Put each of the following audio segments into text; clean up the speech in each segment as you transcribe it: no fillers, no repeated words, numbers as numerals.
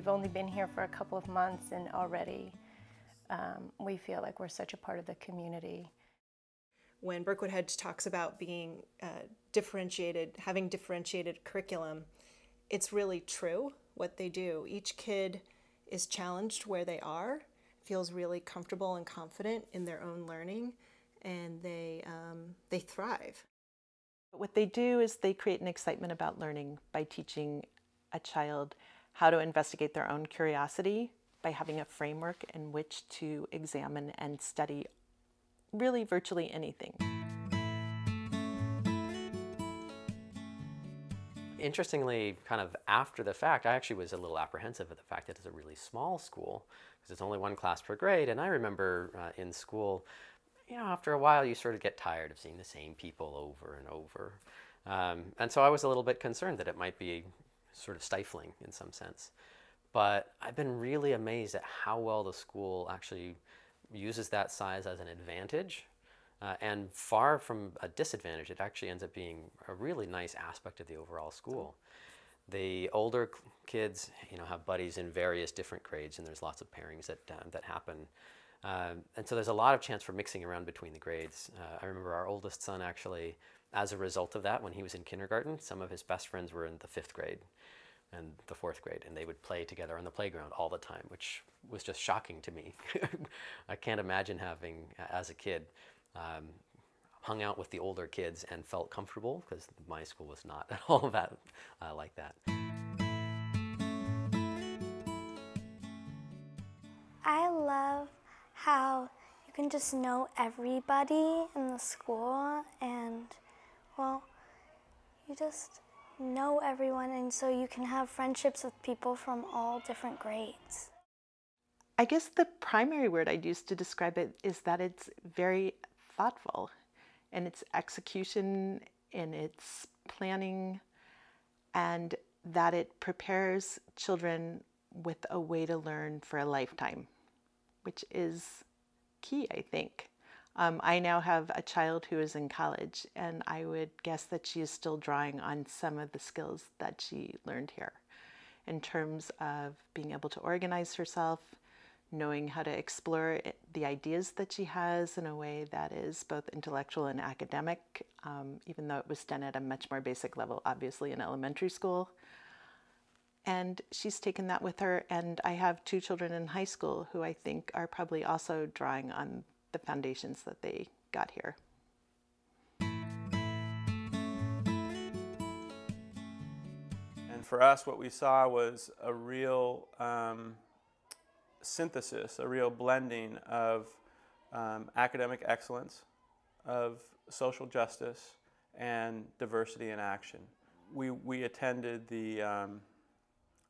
we've only been here for a couple of months, and already we feel like we're such a part of the community. When Berkwood Hedge talks about being differentiated, having differentiated curriculum, it's really true what they do. Each kid is challenged where they are, feels really comfortable and confident in their own learning, and they thrive. What they do is they create an excitement about learning by teaching a child how to investigate their own curiosity by having a framework in which to examine and study really virtually anything. Interestingly, kind of after the fact, I actually was a little apprehensive of the fact that it's a really small school because it's only one class per grade. And I remember in school, you know, after a while you sort of get tired of seeing the same people over and over. And so I was a little bit concerned that it might be sort of stifling in some sense. But I've been really amazed at how well the school actually uses that size as an advantage. And far from a disadvantage, it actually ends up being a really nice aspect of the overall school. The older kids, you know, have buddies in various different grades, and there's lots of pairings that happen. And so there's a lot of chance for mixing around between the grades. I remember our oldest son actually, as a result of that, when he was in kindergarten, some of his best friends were in the 5th grade and the 4th grade, and they would play together on the playground all the time, which was just shocking to me. I can't imagine having, as a kid, hung out with the older kids and felt comfortable, because my school was not at all that like that. I love how you can just know everybody in the school, and, well, you just know everyone, and so you can have friendships with people from all different grades. I guess the primary word I'd use to describe it is that it's very thoughtful in its execution, in its planning, and that it prepares children with a way to learn for a lifetime, which is key, I think. I now have a child who is in college, and I would guess that she is still drawing on some of the skills that she learned here in terms of being able to organize herself, knowing how to explore the ideas that she has in a way that is both intellectual and academic, even though it was done at a much more basic level, obviously in elementary school. And she's taken that with her, and I have 2 children in high school who I think are probably also drawing on the foundations that they got here. And for us, what we saw was a real synthesis, a real blending of academic excellence, of social justice, and diversity in action. We attended the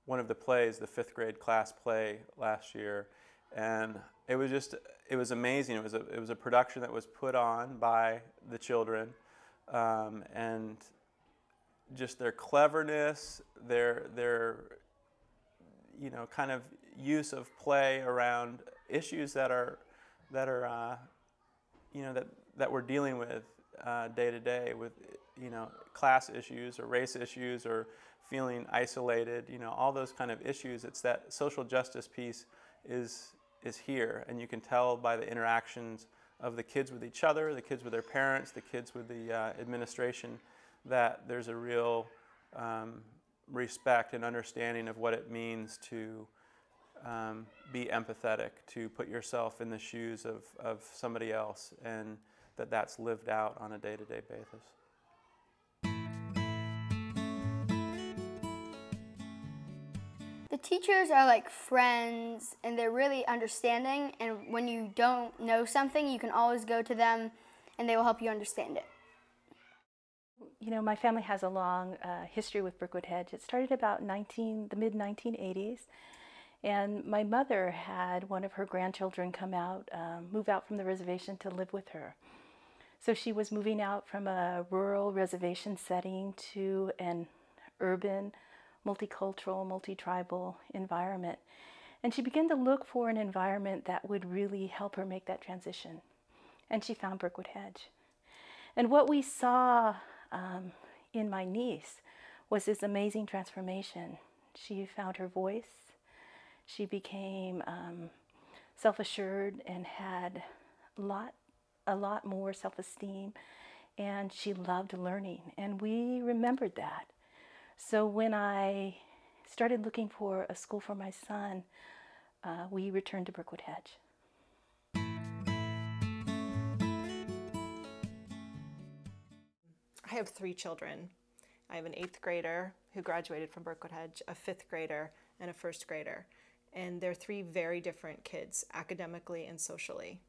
one of the plays, the 5th grade class play last year, and it was amazing. It was a production that was put on by the children, and just their cleverness, their you know, kind of use of play around issues that are you know, that we're dealing with day to day, with, you know, class issues or race issues or feeling isolated, you know, all those kind of issues. It's that social justice piece is here, and you can tell by the interactions of the kids with each other, the kids with their parents, the kids with the administration, that there's a real respect and understanding of what it means to be empathetic, to put yourself in the shoes of somebody else, and that's lived out on a day-to-day basis. The teachers are like friends, and they're really understanding, and when you don't know something, you can always go to them and they will help you understand it. You know, my family has a long history with Berkwood Hedge. It started about the mid-1980s, and my mother had one of her grandchildren come out, move out from the reservation to live with her. So she was moving out from a rural reservation setting to an urban, multicultural, multi-tribal environment. And she began to look for an environment that would really help her make that transition. And she found Berkwood Hedge. And what we saw in my niece was this amazing transformation. She found her voice, She became self-assured and had a lot more self-esteem, and she loved learning, and we remembered that. So when I started looking for a school for my son, we returned to Berkwood Hedge. I have 3 children. I have an 8th grader who graduated from Berkwood Hedge, a 5th grader, and a 1st grader. And they're 3 very different kids, academically and socially.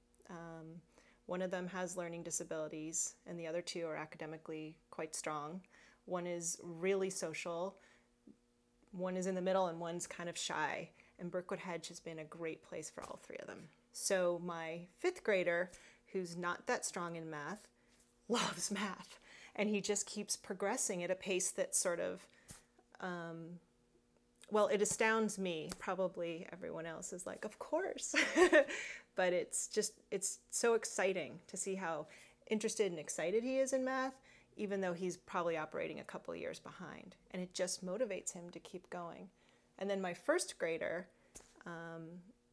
One of them has learning disabilities, and the other 2 are academically quite strong. One is really social, one is in the middle, and one's kind of shy. And Berkwood Hedge has been a great place for all 3 of them. So my 5th grader, who's not that strong in math, loves math. And he just keeps progressing at a pace that sort of, well, it astounds me. Probably everyone else is like, of course. But it's so exciting to see how interested and excited he is in math, even though he's probably operating a couple of years behind. And it just motivates him to keep going. And then my 1st grader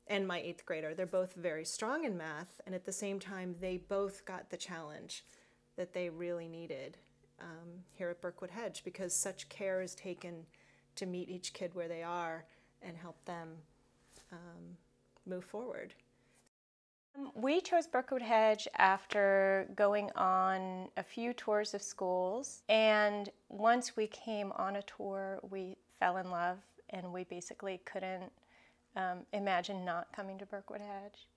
and my 8th grader, they're both very strong in math. And at the same time, they both got the challenge that they really needed here at Berkwood Hedge, because such care is taken to meet each kid where they are and help them move forward. We chose Berkwood Hedge after going on a few tours of schools, and once we came on a tour, we fell in love, and we basically couldn't imagine not coming to Berkwood Hedge.